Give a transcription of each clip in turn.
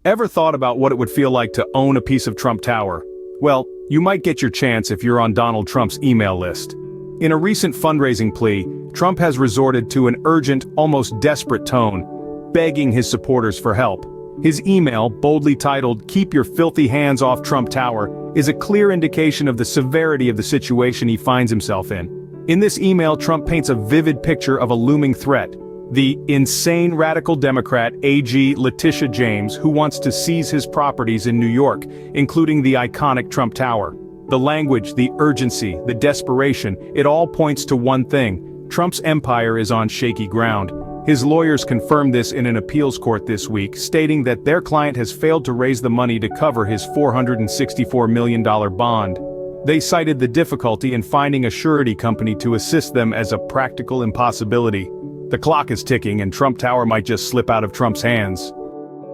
Ever thought about what it would feel like to own a piece of Trump Tower? Well, you might get your chance if you're on Donald Trump's email list. In a recent fundraising plea, Trump has resorted to an urgent, almost desperate tone, begging his supporters for help. His email, boldly titled, "Keep Your Filthy Hands Off Trump Tower," is a clear indication of the severity of the situation he finds himself in. In this email, Trump paints a vivid picture of a looming threat. The insane radical Democrat AG Letitia James, who wants to seize his properties in New York, including the iconic Trump Tower. The language, the urgency, the desperation, it all points to one thing: Trump's empire is on shaky ground. His lawyers confirmed this in an appeals court this week, stating that their client has failed to raise the money to cover his $464 million bond. They cited the difficulty in finding a surety company to assist them as a practical impossibility. The clock is ticking and Trump Tower might just slip out of Trump's hands.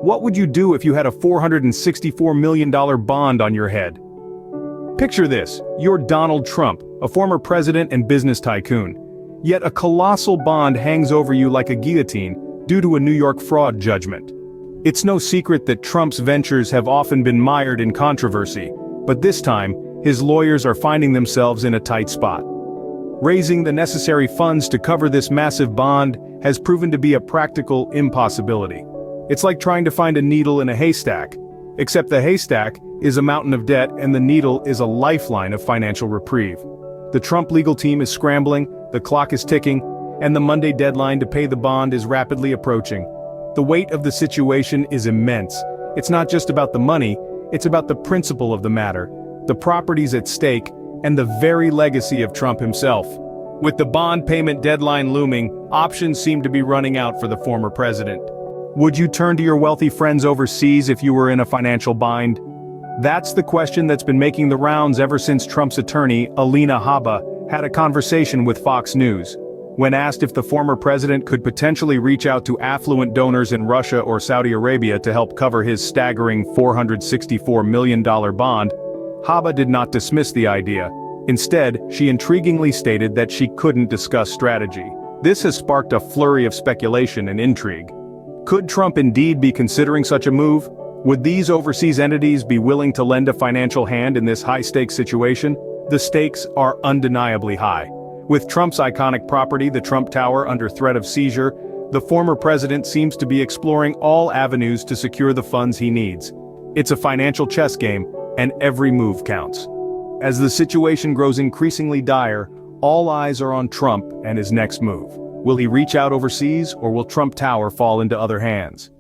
What would you do if you had a $464 million bond on your head? Picture this: you're Donald Trump, a former president and business tycoon. Yet a colossal bond hangs over you like a guillotine due to a New York fraud judgment. It's no secret that Trump's ventures have often been mired in controversy, but this time, his lawyers are finding themselves in a tight spot. Raising the necessary funds to cover this massive bond has proven to be a practical impossibility. It's like trying to find a needle in a haystack, except the haystack is a mountain of debt and the needle is a lifeline of financial reprieve. The Trump legal team is scrambling, the clock is ticking, and the Monday deadline to pay the bond is rapidly approaching. The weight of the situation is immense. It's not just about the money, it's about the principle of the matter, the properties at stake, and the very legacy of Trump himself. With the bond payment deadline looming, options seem to be running out for the former president. Would you turn to your wealthy friends overseas if you were in a financial bind? That's the question that's been making the rounds ever since Trump's attorney, Alina Habba, had a conversation with Fox News. When asked if the former president could potentially reach out to affluent donors in Russia or Saudi Arabia to help cover his staggering $464 million bond, Habba did not dismiss the idea. Instead, she intriguingly stated that she couldn't discuss strategy. This has sparked a flurry of speculation and intrigue. Could Trump indeed be considering such a move? Would these overseas entities be willing to lend a financial hand in this high-stakes situation? The stakes are undeniably high. With Trump's iconic property, the Trump Tower, under threat of seizure, the former president seems to be exploring all avenues to secure the funds he needs. It's a financial chess game, and every move counts. As the situation grows increasingly dire, all eyes are on Trump and his next move. Will he reach out overseas, or will Trump Tower fall into other hands?